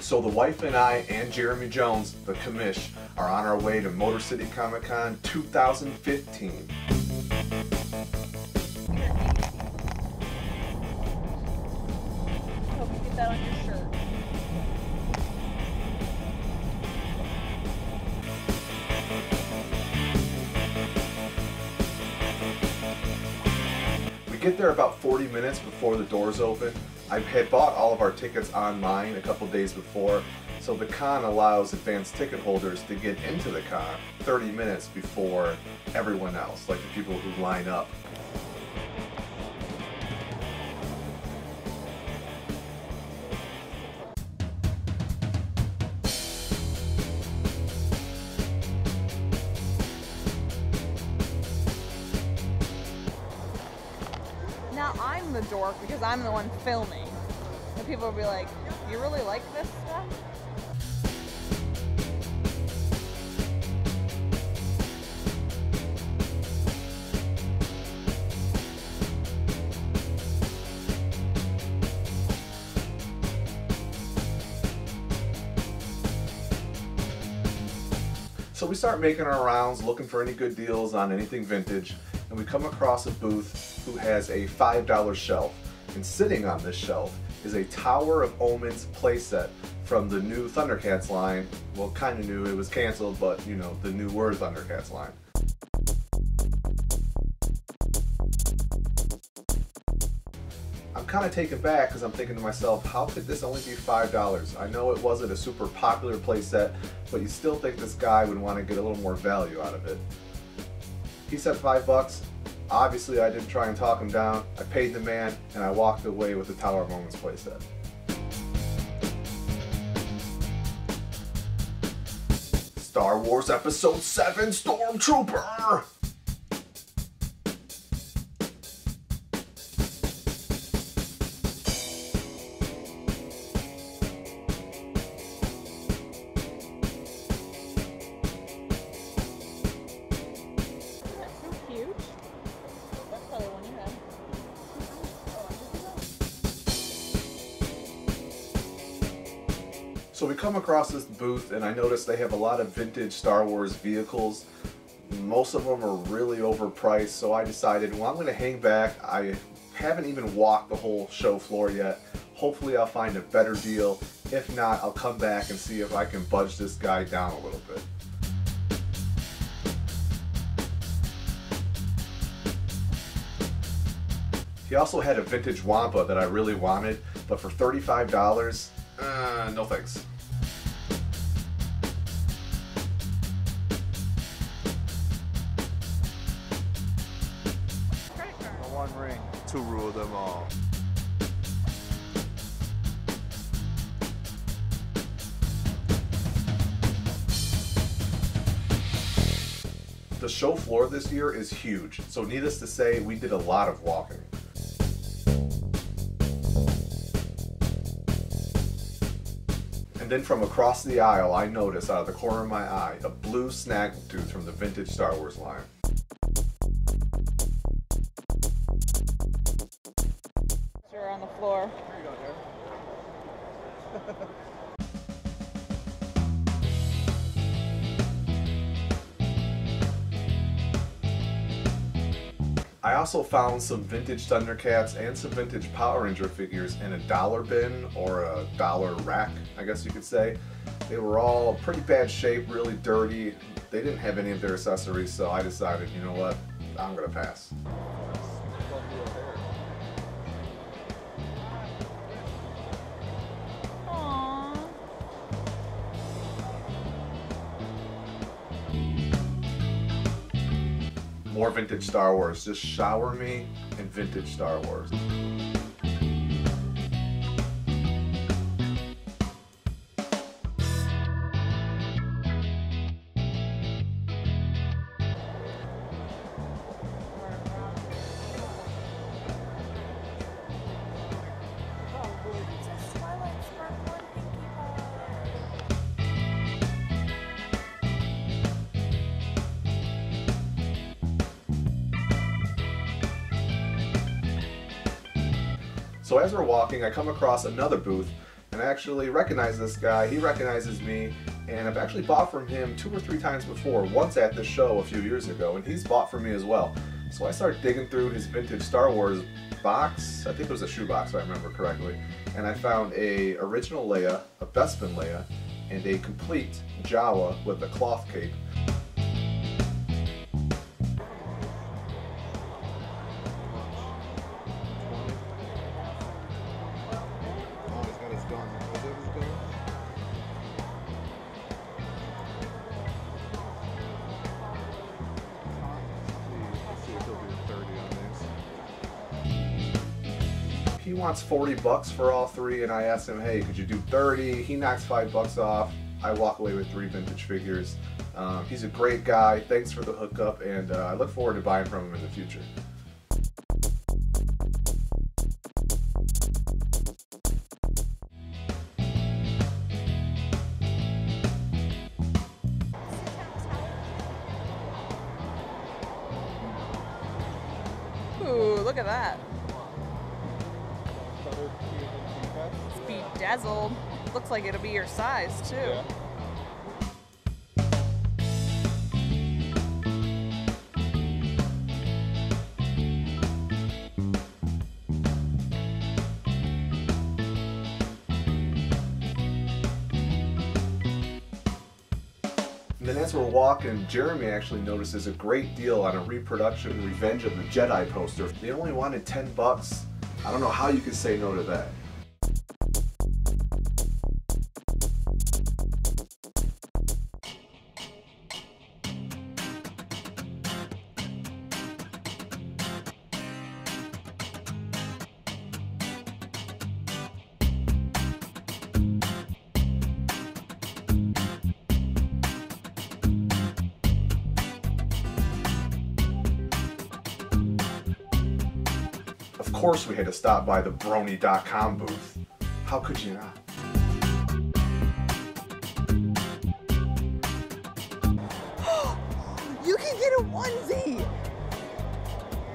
So the wife and I and Jeremy Jones, the commish, are on our way to Motor City Comic Con 2015. Hope you get that on your shirt. We get there about 40 minutes before the doors open. I had bought all of our tickets online a couple days before, so the con allows advanced ticket holders to get into the con 30 minutes before everyone else, like the people who line up. Now I'm the dork because I'm the one filming. And people will be like, you really like this stuff? So we start making our rounds looking for any good deals on anything vintage, and we come across a booth who has a $5 shelf. And sitting on this shelf is a Tower of Omens playset from the new Thundercats line. Well, kind of new, it was canceled, but you know, the newer Thundercats line. I'm kind of taken back because I'm thinking to myself, how could this only be $5? I know it wasn't a super popular playset, but you still think this guy would want to get a little more value out of it. He said $5. Obviously, I didn't try and talk him down. I paid the man, and I walked away with the Tower of Omens playset. Star Wars Episode 7 Stormtrooper! So we come across this booth and I noticed they have a lot of vintage Star Wars vehicles. Most of them are really overpriced, so I decided, well, I'm going to hang back. I haven't even walked the whole show floor yet. Hopefully I'll find a better deal. If not, I'll come back and see if I can budge this guy down a little bit. He also had a vintage Wampa that I really wanted, but for $35, no thanks. One ring to rule them all. The show floor this year is huge, so needless to say, we did a lot of walking. And then from across the aisle, I noticed out of the corner of my eye a blue snaggletooth from the vintage Star Wars line. You're on the floor. Here you go, Derek. I also found some vintage Thundercats and some vintage Power Ranger figures in a dollar bin, or a dollar rack, I guess you could say. They were all pretty bad shape, really dirty. They didn't have any of their accessories, so I decided, you know what, I'm gonna pass. More vintage Star Wars. Just shower me in vintage Star Wars. So as we're walking, I come across another booth and I actually recognize this guy. He recognizes me, and I've actually bought from him 2 or 3 times before, once at this show a few years ago, and he's bought from me as well. So I started digging through his vintage Star Wars box. I think it was a shoebox if I remember correctly, and I found a original Leia, a Bespin Leia, and a complete Jawa with a cloth cape. He wants 40 bucks for all 3, and I asked him, hey, could you do 30? He knocks 5 bucks off. I walk away with 3 vintage figures. He's a great guy. Thanks for the hookup, and I look forward to buying from him in the future. Ooh, look at that. Bedazzled. Looks like it'll be your size too. Yeah. And then as we're walking, Jeremy actually notices a great deal on a reproduction Revenge of the Jedi poster. They only wanted 10 bucks. I don't know how you could say no to that. Of course we had to stop by the Brony.com booth. How could you not? You can get a onesie!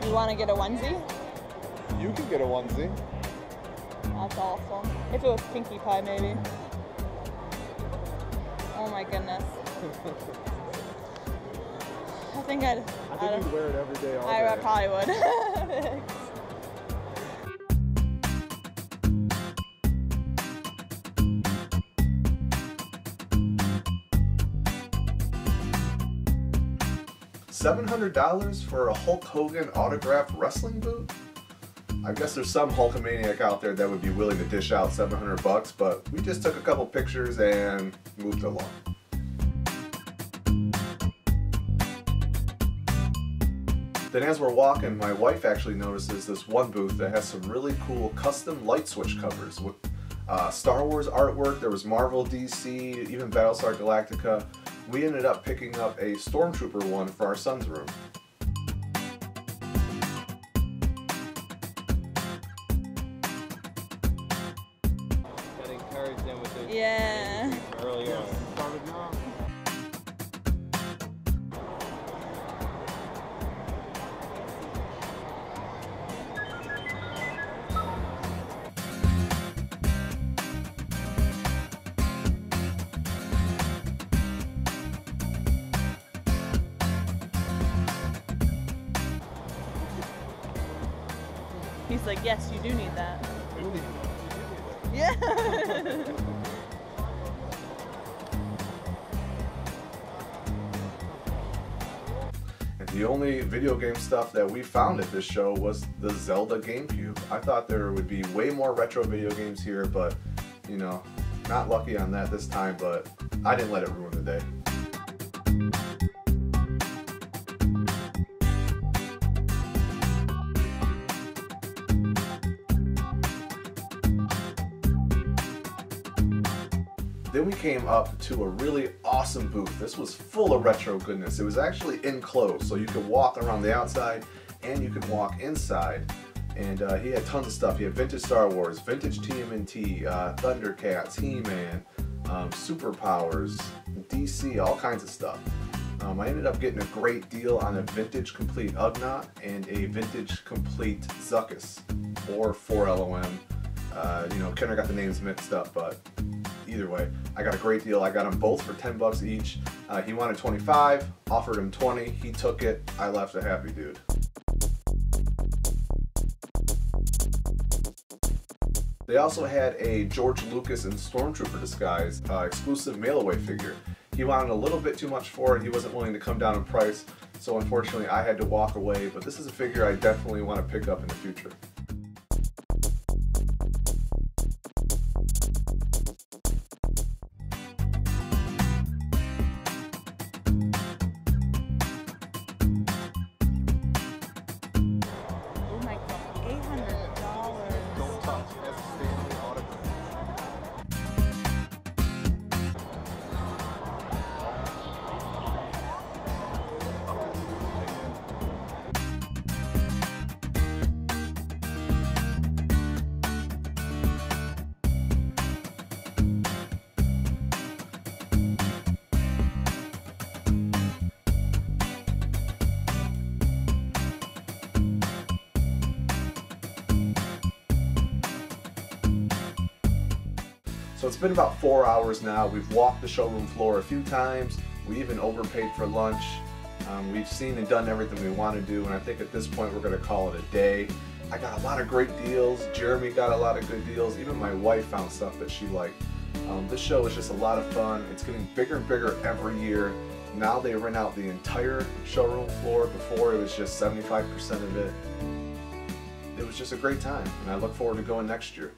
You want to get a onesie? You can get a onesie. That's awesome. If it was Pinkie Pie, maybe. Oh my goodness. I think I think you'd wear it every day all day. I probably would. $700 for a Hulk Hogan autographed wrestling boot? I guess there's some Hulkamaniac out there that would be willing to dish out 700 bucks, but we just took a couple pictures and moved along. Then as we're walking, my wife actually notices this one booth that has some really cool custom light switch covers with Star Wars artwork. There was Marvel, DC, even Battlestar Galactica. We ended up picking up a Stormtrooper one for our son's room. That encouraged them with the Yeah. early on. He's like, yes, you do need that. Yeah. And the only video game stuff that we found at this show was the Zelda GameCube. I thought there would be way more retro video games here, but, you know, not lucky on that this time, but I didn't let it ruin the day. Then we came up to a really awesome booth. This was full of retro goodness. It was actually enclosed, so you could walk around the outside and you could walk inside. And he had tons of stuff. He had vintage Star Wars, vintage TMNT, Thundercats, He-Man, Superpowers, DC, all kinds of stuff. I ended up getting a great deal on a vintage complete Ugnaught and a vintage complete Zuckuss, or 4LOM. You know, Kenner got the names mixed up, but either way, I got a great deal. I got them both for 10 bucks each. He wanted 25, offered him 20, he took it. I left a happy dude. They also had a George Lucas and Stormtrooper disguise exclusive mail-away figure. He wanted a little bit too much for it. He wasn't willing to come down in price, so unfortunately I had to walk away, but this is a figure I definitely want to pick up in the future. Oh my god, $800. Don't touch. That's a Stanley autograph. So it's been about 4 hours now. We've walked the showroom floor a few times. We even overpaid for lunch. We've seen and done everything we want to do, and I think at this point we're going to call it a day. I got a lot of great deals. Jeremy got a lot of good deals. Even my wife found stuff that she liked. This show is just a lot of fun. It's getting bigger and bigger every year. Now they rent out the entire showroom floor. Before it was just 75% of it. It was just a great time, and I look forward to going next year.